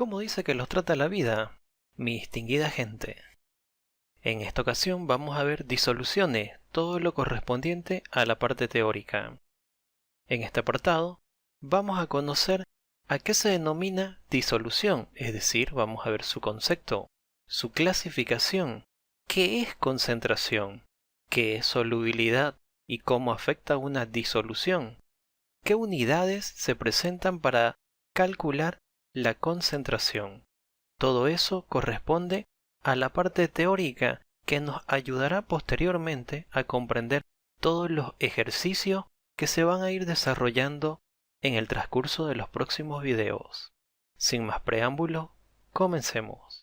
¿Cómo dice que los trata la vida, mi distinguida gente? En esta ocasión vamos a ver disoluciones, todo lo correspondiente a la parte teórica. En este apartado vamos a conocer a qué se denomina disolución, es decir, vamos a ver su concepto, su clasificación, qué es concentración, qué es solubilidad y cómo afecta una disolución, qué unidades se presentan para calcular la concentración. Todo eso corresponde a la parte teórica que nos ayudará posteriormente a comprender todos los ejercicios que se van a ir desarrollando en el transcurso de los próximos videos. Sin más preámbulo, comencemos.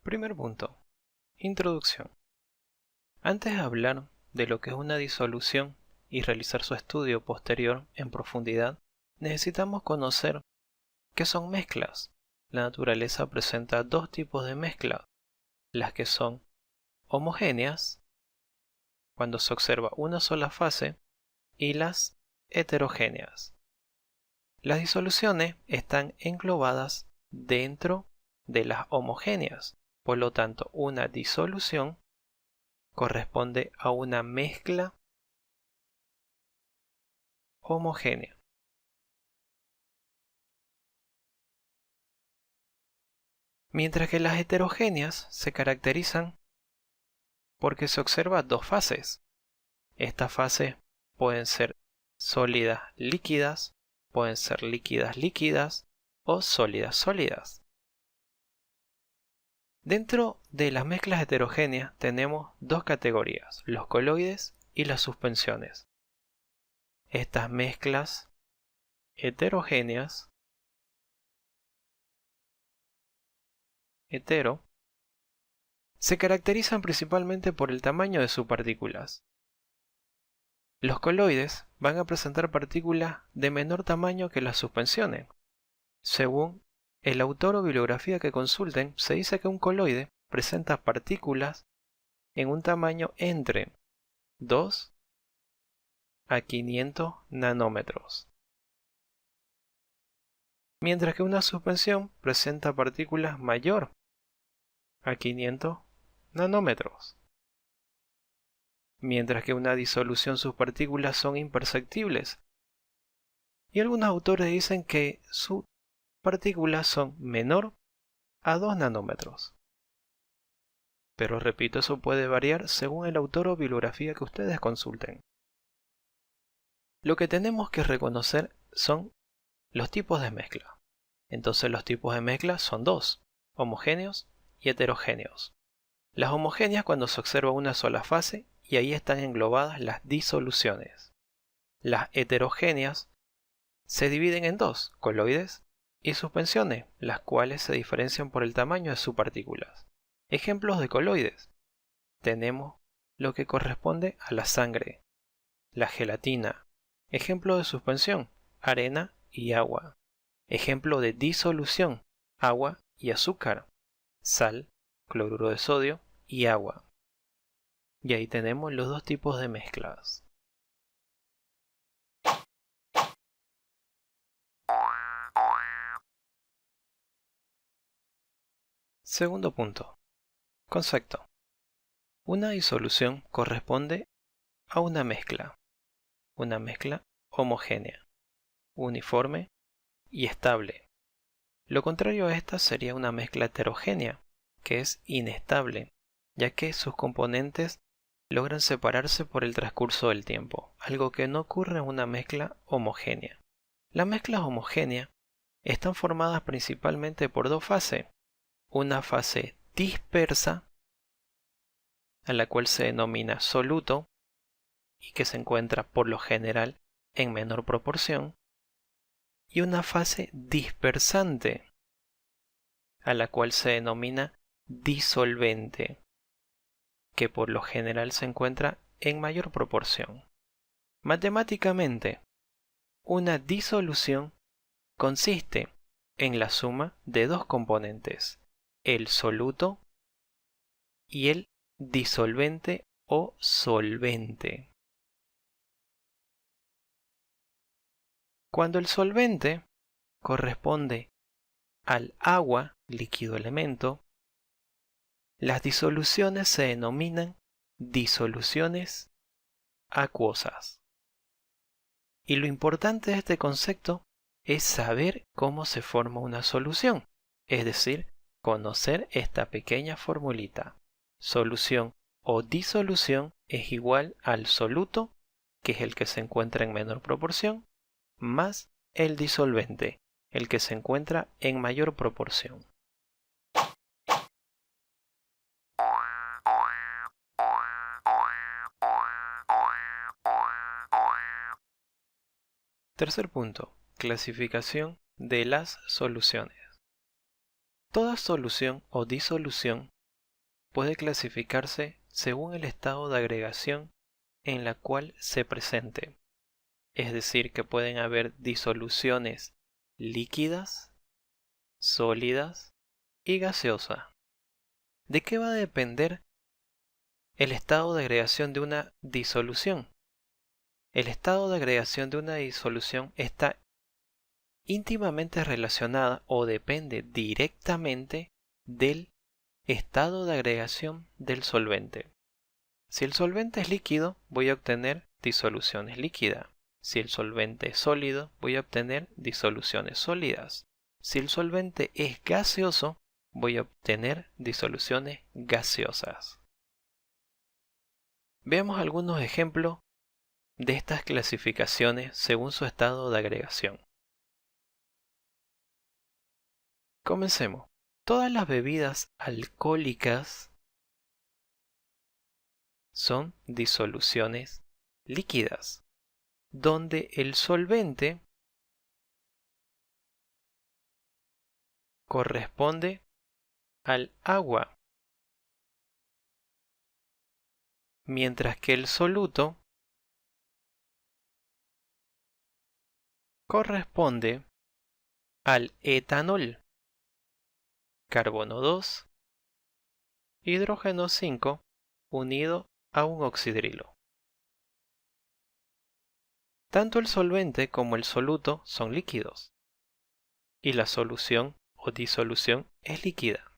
Primer punto. Introducción. Antes de hablar de lo que es una disolución y realizar su estudio posterior en profundidad, necesitamos conocer qué son mezclas. La naturaleza presenta dos tipos de mezclas, las que son homogéneas, cuando se observa una sola fase, y las heterogéneas. Las disoluciones están englobadas dentro de las homogéneas, por lo tanto una disolución corresponde a una mezcla homogénea. Mientras que las heterogéneas se caracterizan porque se observan dos fases. Estas fases pueden ser sólidas líquidas, pueden ser líquidas líquidas o sólidas sólidas. Dentro de las mezclas heterogéneas tenemos dos categorías, los coloides y las suspensiones. Estas mezclas heterogéneas, se caracterizan principalmente por el tamaño de sus partículas. Los coloides van a presentar partículas de menor tamaño que las suspensiones. Según el autor o bibliografía que consulten, se dice que un coloide presenta partículas en un tamaño entre 2 a 500 nanómetros, mientras que una suspensión presenta partículas mayor a 500 nanómetros, mientras que una disolución sus partículas son imperceptibles, y algunos autores dicen que sus partículas son menor a 2 nanómetros. Pero repito, eso puede variar según el autor o bibliografía que ustedes consulten. Lo que tenemos que reconocer son los tipos de mezcla. Entonces los tipos de mezcla son dos, homogéneos y heterogéneos. Las homogéneas cuando se observa una sola fase y ahí están englobadas las disoluciones. Las heterogéneas se dividen en dos, coloides y suspensiones, las cuales se diferencian por el tamaño de sus partículas. Ejemplos de coloides. Tenemos lo que corresponde a la sangre, la gelatina. Ejemplo de suspensión, arena y agua. Ejemplo de disolución, agua y azúcar, sal, cloruro de sodio y agua. Y ahí tenemos los dos tipos de mezclas. Segundo punto. Concepto. Una disolución corresponde a una mezcla homogénea, uniforme y estable. Lo contrario a esta sería una mezcla heterogénea, que es inestable, ya que sus componentes logran separarse por el transcurso del tiempo, algo que no ocurre en una mezcla homogénea. Las mezclas homogéneas están formadas principalmente por dos fases, una fase dispersa, a la cual se denomina soluto, y que se encuentra por lo general en menor proporción, y una fase dispersante, a la cual se denomina disolvente, que por lo general se encuentra en mayor proporción. Matemáticamente, una disolución consiste en la suma de dos componentes, el soluto y el disolvente o solvente. Cuando el solvente corresponde al agua, líquido elemento, las disoluciones se denominan disoluciones acuosas. Y lo importante de este concepto es saber cómo se forma una solución, es decir, conocer esta pequeña formulita. Solución o disolución es igual al soluto, que es el que se encuentra en menor proporción, más el disolvente, el que se encuentra en mayor proporción. Tercer punto, clasificación de las soluciones. Toda solución o disolución puede clasificarse según el estado de agregación en la cual se presente. Es decir, que pueden haber disoluciones líquidas, sólidas y gaseosas. ¿De qué va a depender el estado de agregación de una disolución? El estado de agregación de una disolución está íntimamente relacionada o depende directamente del estado de agregación del solvente. Si el solvente es líquido, voy a obtener disoluciones líquidas. Si el solvente es sólido, voy a obtener disoluciones sólidas. Si el solvente es gaseoso, voy a obtener disoluciones gaseosas. Veamos algunos ejemplos de estas clasificaciones según su estado de agregación. Comencemos. Todas las bebidas alcohólicas son disoluciones líquidas, donde el solvente corresponde al agua, mientras que el soluto corresponde al etanol, carbono 2, hidrógeno 5 unido a un oxidrilo. Tanto el solvente como el soluto son líquidos, y la solución o disolución es líquida.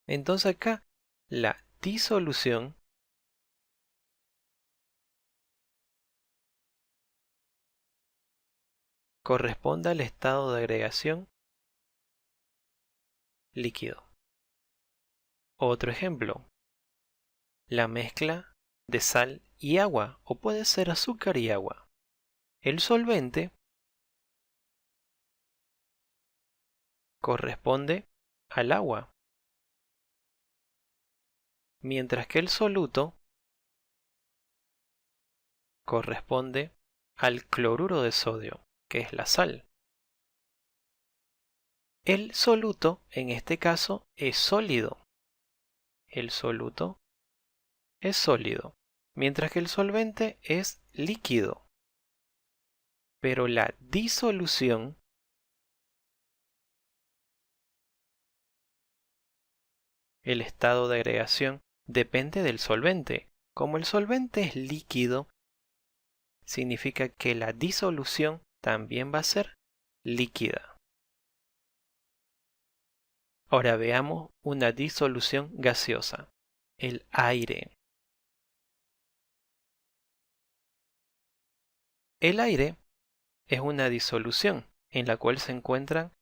Entonces acá la disolución corresponde al estado de agregación líquido. Otro ejemplo, la mezcla de sal y agua, o puede ser azúcar y agua. El solvente corresponde al agua, mientras que el soluto corresponde al cloruro de sodio, que es la sal. El soluto, en este caso, es sólido. El soluto es sólido, mientras que el solvente es líquido. Pero la disolución el estado de agregación depende del solvente. Como el solvente es líquido, significa que la disolución también va a ser líquida. Ahora veamos una disolución gaseosa, el aire. El aire es una disolución en la cual se encuentran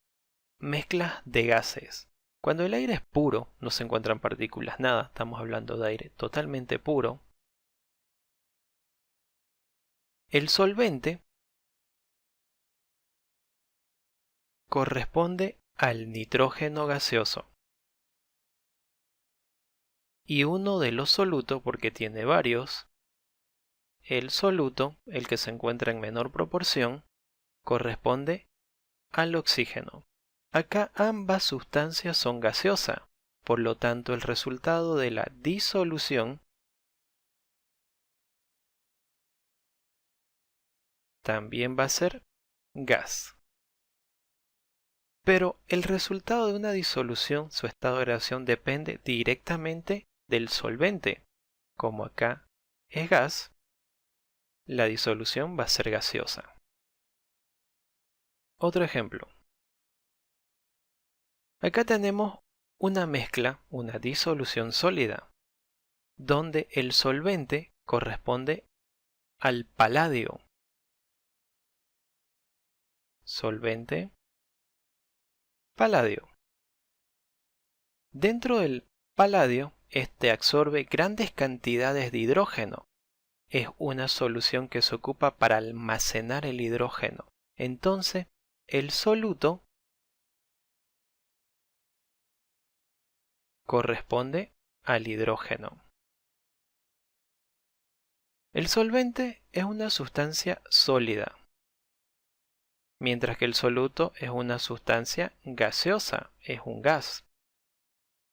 mezclas de gases. Cuando el aire es puro, no se encuentran partículas, nada, estamos hablando de aire totalmente puro. El solvente corresponde al nitrógeno gaseoso. Y uno de los solutos, porque tiene varios, el soluto, el que se encuentra en menor proporción, corresponde al oxígeno. Acá ambas sustancias son gaseosas, por lo tanto el resultado de la disolución también va a ser gas. Pero el resultado de una disolución, su estado de agregación, depende directamente del solvente. Como acá es gas, la disolución va a ser gaseosa. Otro ejemplo. Acá tenemos una mezcla, una disolución sólida, donde el solvente corresponde al paladio. Solvente, paladio. Dentro del paladio, este absorbe grandes cantidades de hidrógeno. Es una solución que se ocupa para almacenar el hidrógeno. Entonces, el soluto corresponde al hidrógeno. El solvente es una sustancia sólida, mientras que el soluto es una sustancia gaseosa, es un gas.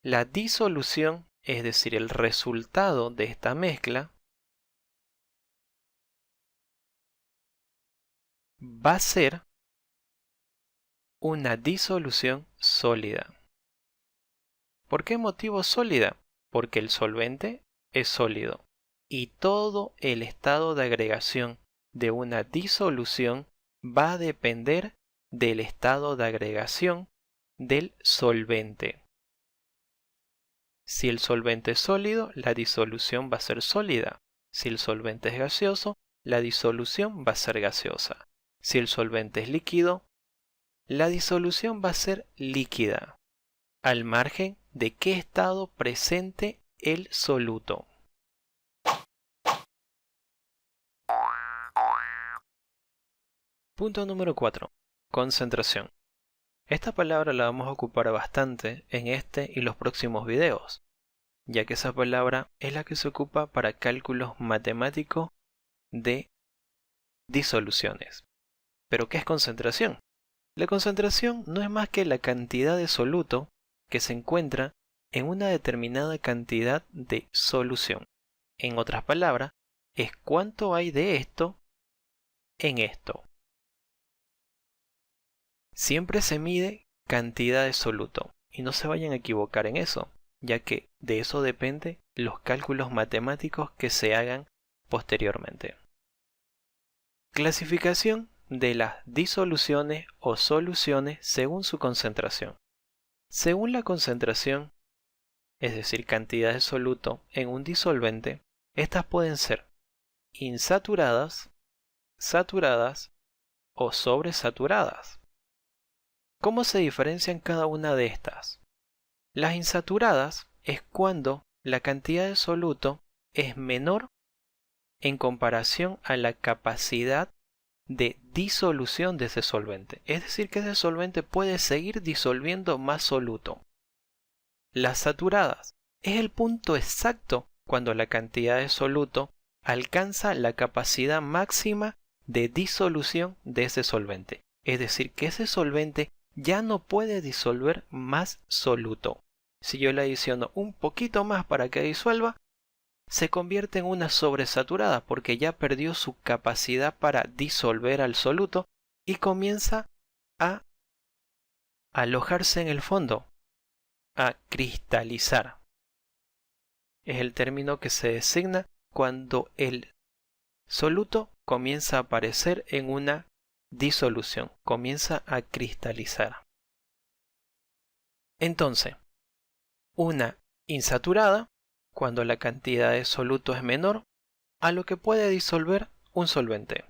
La disolución, es decir, el resultado de esta mezcla, va a ser una disolución sólida. ¿Por qué motivo sólida? Porque el solvente es sólido y todo el estado de agregación de una disolución va a depender del estado de agregación del solvente. Si el solvente es sólido, la disolución va a ser sólida. Si el solvente es gaseoso, la disolución va a ser gaseosa. Si el solvente es líquido, la disolución va a ser líquida, al margen de qué estado presente el soluto. Punto número 4. Concentración. Esta palabra la vamos a ocupar bastante en este y los próximos videos, ya que esa palabra es la que se ocupa para cálculos matemáticos de disoluciones. ¿Pero qué es concentración? La concentración no es más que la cantidad de soluto que se encuentra en una determinada cantidad de solución. En otras palabras, es cuánto hay de esto en esto. Siempre se mide cantidad de soluto y no se vayan a equivocar en eso, ya que de eso depende los cálculos matemáticos que se hagan posteriormente. Clasificación de las disoluciones o soluciones según su concentración. Según la concentración, es decir, cantidad de soluto en un disolvente, estas pueden ser insaturadas, saturadas o sobresaturadas. ¿Cómo se diferencian cada una de estas? Las insaturadas es cuando la cantidad de soluto es menor en comparación a la capacidad de disolución de ese solvente. Es decir, que ese solvente puede seguir disolviendo más soluto. Las saturadas es el punto exacto cuando la cantidad de soluto alcanza la capacidad máxima de disolución de ese solvente. Es decir, que ese solvente ya no puede disolver más soluto. Si yo le adiciono un poquito más para que disuelva, se convierte en una sobresaturada porque ya perdió su capacidad para disolver al soluto y comienza a alojarse en el fondo, a cristalizar. Es el término que se designa cuando el soluto comienza a aparecer en una disolución, comienza a cristalizar. Entonces, una insaturada, cuando la cantidad de soluto es menor a lo que puede disolver un solvente.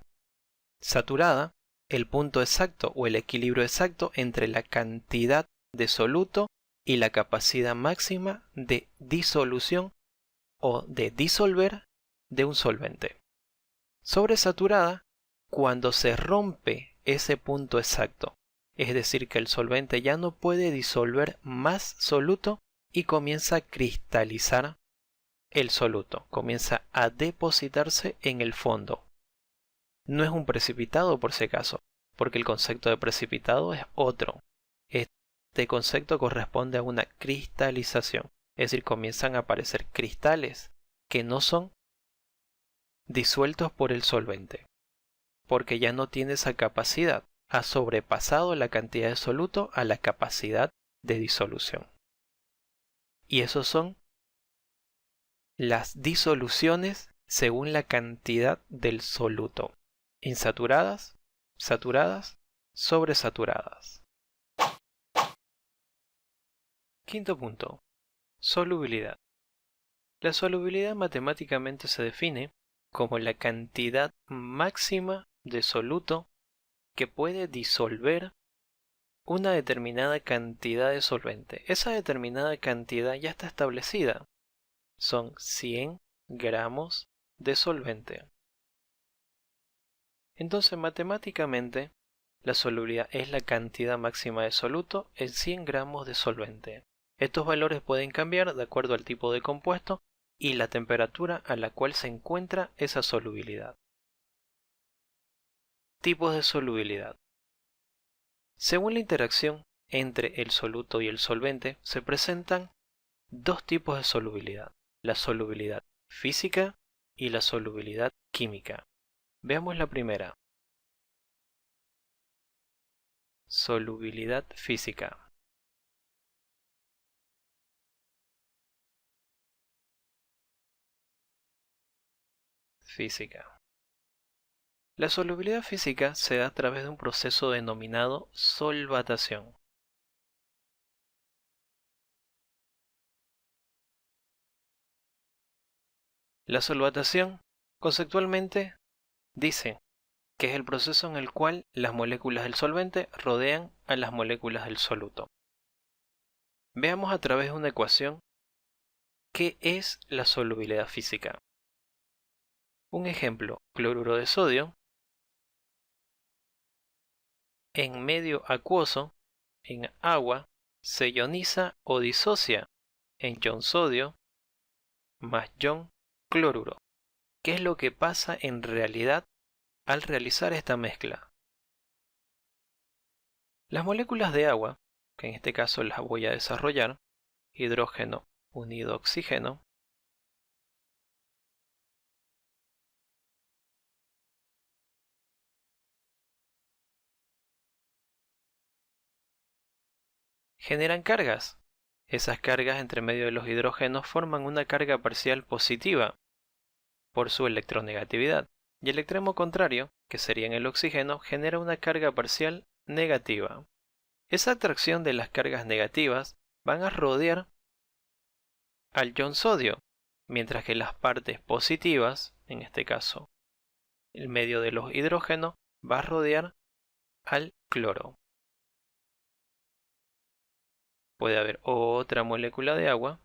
Saturada, el punto exacto o el equilibrio exacto entre la cantidad de soluto y la capacidad máxima de disolución o de disolver de un solvente. Sobresaturada, cuando se rompe ese punto exacto, es decir, que el solvente ya no puede disolver más soluto y comienza a cristalizar el soluto, comienza a depositarse en el fondo. No es un precipitado por si acaso, porque el concepto de precipitado es otro. Este concepto corresponde a una cristalización, es decir, comienzan a aparecer cristales que no son disueltos por el solvente, porque ya no tiene esa capacidad, ha sobrepasado la cantidad de soluto a la capacidad de disolución. Y esos son las disoluciones según la cantidad del soluto: insaturadas, saturadas, sobresaturadas. Quinto punto. Solubilidad. La solubilidad matemáticamente se define como la cantidad máxima de soluto que puede disolver una determinada cantidad de solvente. Esa determinada cantidad ya está establecida. Son 100 gramos de solvente. Entonces, matemáticamente, la solubilidad es la cantidad máxima de soluto en 100 gramos de solvente. Estos valores pueden cambiar de acuerdo al tipo de compuesto y la temperatura a la cual se encuentra esa solubilidad. Tipos de solubilidad. Según la interacción entre el soluto y el solvente, se presentan dos tipos de solubilidad: la solubilidad física y la solubilidad química. Veamos la primera. Solubilidad física. La solubilidad física se da a través de un proceso denominado solvatación. La solvatación, conceptualmente, dice que es el proceso en el cual las moléculas del solvente rodean a las moléculas del soluto. Veamos a través de una ecuación qué es la solubilidad física. Un ejemplo: cloruro de sodio en medio acuoso, en agua, se ioniza o disocia en ion sodio más ion cloruro. ¿Qué es lo que pasa en realidad al realizar esta mezcla? Las moléculas de agua, que en este caso las voy a desarrollar, hidrógeno unido a oxígeno, generan cargas. Esas cargas entre medio de los hidrógenos forman una carga parcial positiva por su electronegatividad, y el extremo contrario, que sería en el oxígeno, genera una carga parcial negativa. Esa atracción de las cargas negativas van a rodear al ion sodio, mientras que las partes positivas, en este caso el medio de los hidrógenos, va a rodear al cloro. Puede haber otra molécula de agua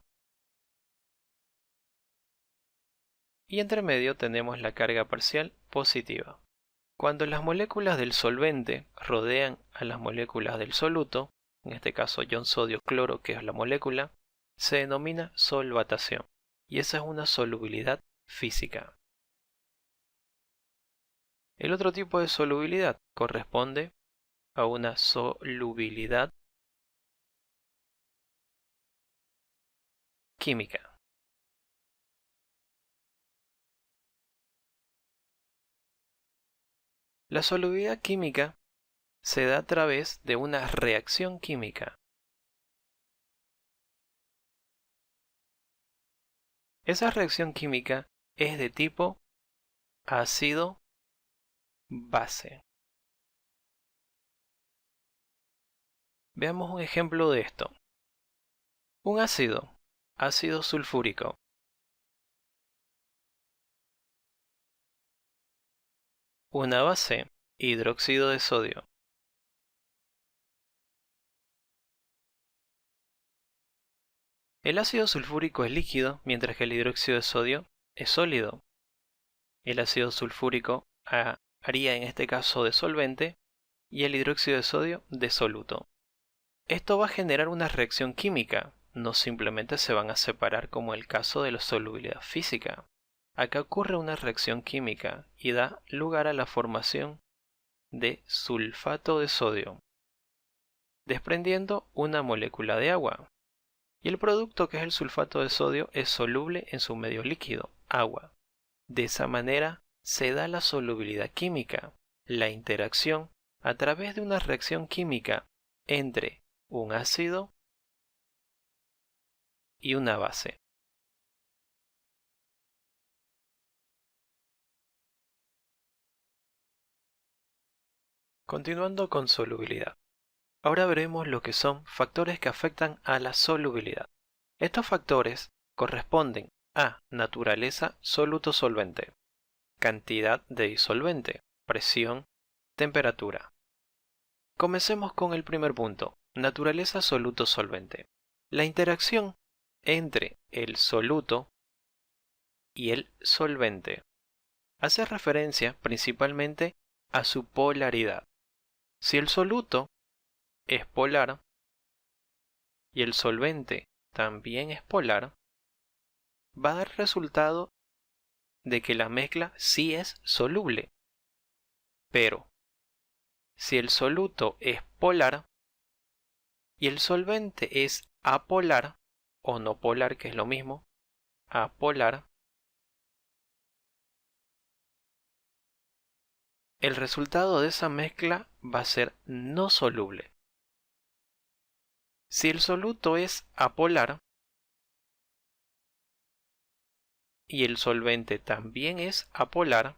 y entre medio tenemos la carga parcial positiva. Cuando las moléculas del solvente rodean a las moléculas del soluto, en este caso ion sodio cloro, que es la molécula, se denomina solvatación, y esa es una solubilidad física. El otro tipo de solubilidad corresponde a una solubilidad química. La solubilidad química se da a través de una reacción química. Esa reacción química es de tipo ácido-base. Veamos un ejemplo de esto. Un ácido sulfúrico. Una base, hidróxido de sodio. El ácido sulfúrico es líquido, mientras que el hidróxido de sodio es sólido. El ácido sulfúrico haría en este caso de solvente y el hidróxido de sodio de soluto. Esto va a generar una reacción química, no simplemente se van a separar como el caso de la solubilidad física. Acá ocurre una reacción química y da lugar a la formación de sulfato de sodio, desprendiendo una molécula de agua. Y el producto, que es el sulfato de sodio, es soluble en su medio líquido, agua. De esa manera se da la solubilidad química, la interacción a través de una reacción química entre un ácido y una base. Continuando con solubilidad. Ahora veremos lo que son factores que afectan a la solubilidad. Estos factores corresponden a naturaleza soluto-solvente, cantidad de disolvente, presión, temperatura. Comencemos con el primer punto, naturaleza soluto-solvente. La interacción entre el soluto y el solvente hace referencia principalmente a su polaridad. Si el soluto es polar y el solvente también es polar, va a dar resultado de que la mezcla sí es soluble. Pero si el soluto es polar y el solvente es apolar o no polar, que es lo mismo, apolar, el resultado de esa mezcla va a ser no soluble. Si el soluto es apolar y el solvente también es apolar,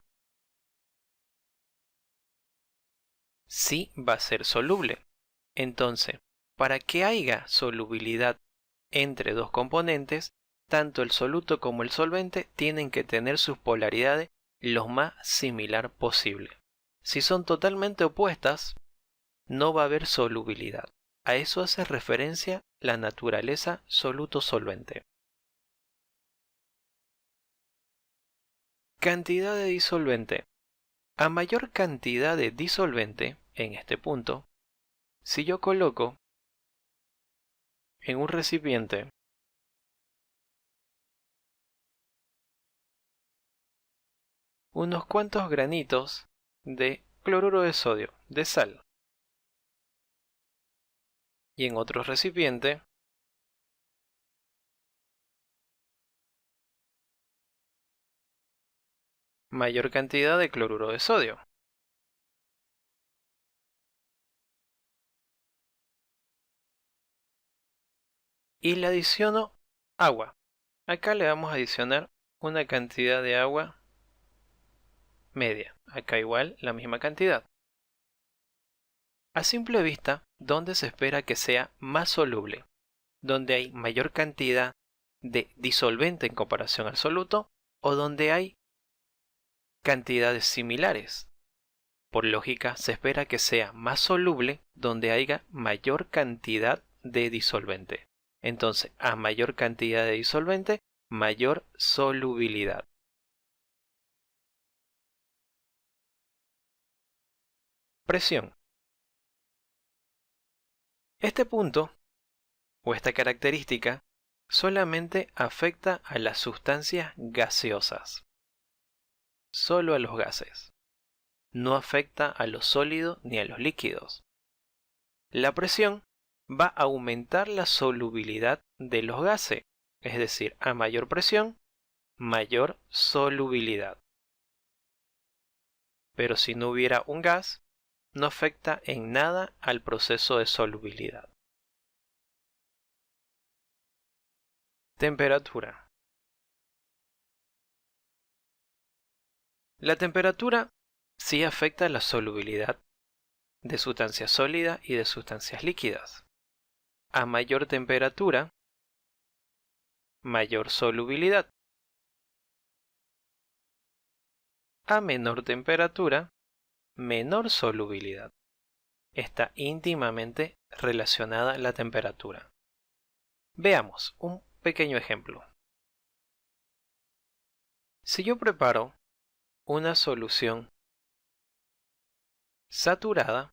sí va a ser soluble. Entonces, para que haya solubilidad entre dos componentes, tanto el soluto como el solvente tienen que tener sus polaridades lo más similar posible. Si son totalmente opuestas, no va a haber solubilidad. A eso hace referencia la naturaleza soluto-solvente. Cantidad de disolvente. A mayor cantidad de disolvente, en este punto, si yo coloco en un recipiente unos cuantos granitos de cloruro de sodio, de sal, y en otro recipiente mayor cantidad de cloruro de sodio. Y le adiciono agua. Acá le vamos a adicionar una cantidad de agua media. Acá igual la misma cantidad. A simple vista, ¿dónde se espera que sea más soluble? ¿Donde hay mayor cantidad de disolvente en comparación al soluto o donde hay cantidades similares? Por lógica, se espera que sea más soluble donde haya mayor cantidad de disolvente. Entonces, a mayor cantidad de disolvente, mayor solubilidad. Presión. Este punto, o esta característica, solamente afecta a las sustancias gaseosas. Solo a los gases. No afecta a los sólidos ni a los líquidos. La presión va a aumentar la solubilidad de los gases, es decir, a mayor presión, mayor solubilidad. Pero si no hubiera un gas, no afecta en nada al proceso de solubilidad. Temperatura. La temperatura sí afecta la solubilidad de sustancias sólidas y de sustancias líquidas. A mayor temperatura, mayor solubilidad. A menor temperatura, menor solubilidad. Está íntimamente relacionada la temperatura. Veamos un pequeño ejemplo. Si yo preparo una solución saturada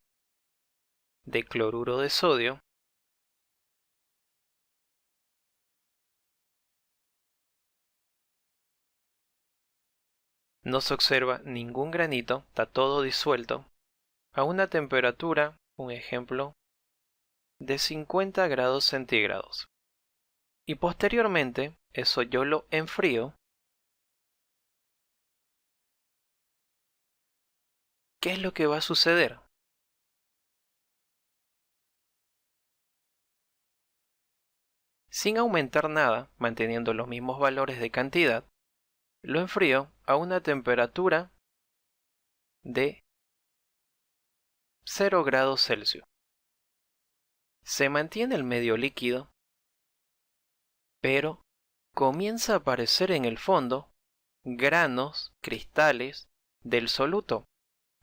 de cloruro de sodio, no se observa ningún granito, está todo disuelto, a una temperatura, un ejemplo, de 50 grados centígrados. Y posteriormente, eso yo lo enfrío. ¿Qué es lo que va a suceder? Sin aumentar nada, manteniendo los mismos valores de cantidad, lo enfrío a una temperatura de 0 grados Celsius. Se mantiene el medio líquido, pero comienza a aparecer en el fondo granos, cristales del soluto.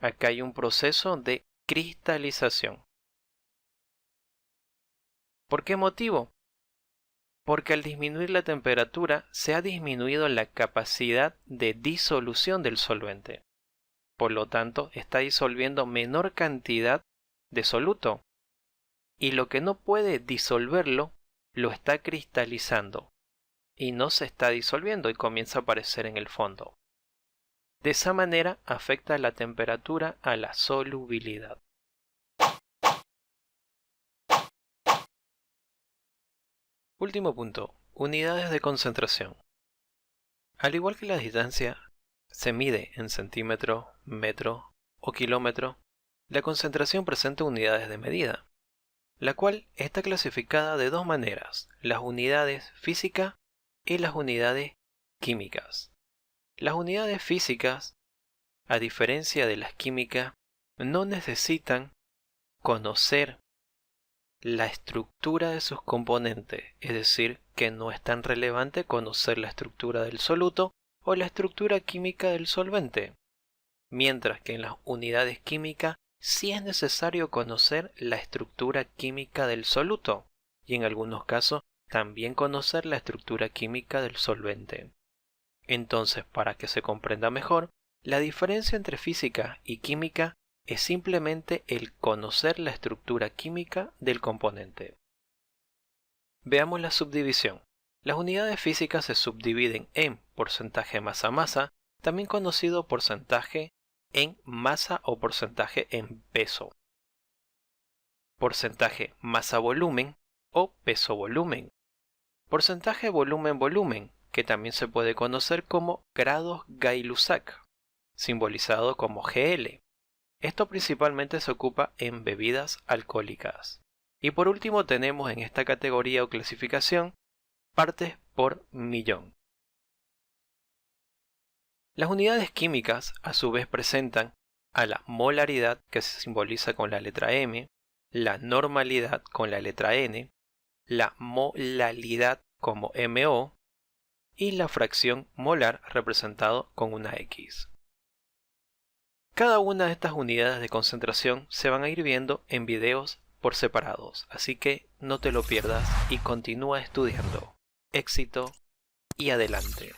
Acá hay un proceso de cristalización. ¿Por qué motivo? Porque al disminuir la temperatura se ha disminuido la capacidad de disolución del solvente. Por lo tanto, está disolviendo menor cantidad de soluto. Y lo que no puede disolverlo, lo está cristalizando. Y no se está disolviendo y comienza a aparecer en el fondo. De esa manera afecta la temperatura a la solubilidad. Último punto, unidades de concentración. Al igual que la distancia se mide en centímetro, metro o kilómetro, la concentración presenta unidades de medida, la cual está clasificada de dos maneras, las unidades físicas y las unidades químicas. Las unidades físicas, a diferencia de las químicas, no necesitan conocer la estructura de sus componentes, es decir, que no es tan relevante conocer la estructura del soluto o la estructura química del solvente, mientras que en las unidades químicas sí es necesario conocer la estructura química del soluto y en algunos casos también conocer la estructura química del solvente. Entonces, para que se comprenda mejor, la diferencia entre física y química es simplemente el conocer la estructura química del componente. Veamos la subdivisión. Las unidades físicas se subdividen en porcentaje masa-masa, también conocido porcentaje en masa o porcentaje en peso, porcentaje masa-volumen o peso-volumen, porcentaje volumen-volumen, que también se puede conocer como grados Gay-Lussac, simbolizado como GL. Esto principalmente se ocupa en bebidas alcohólicas. Y por último tenemos en esta categoría o clasificación partes por millón. Las unidades químicas a su vez presentan a la molaridad, que se simboliza con la letra M, la normalidad con la letra N, la molalidad como MO y la fracción molar representado con una X. Cada una de estas unidades de concentración se van a ir viendo en videos por separados, así que no te lo pierdas y continúa estudiando. Éxito y adelante.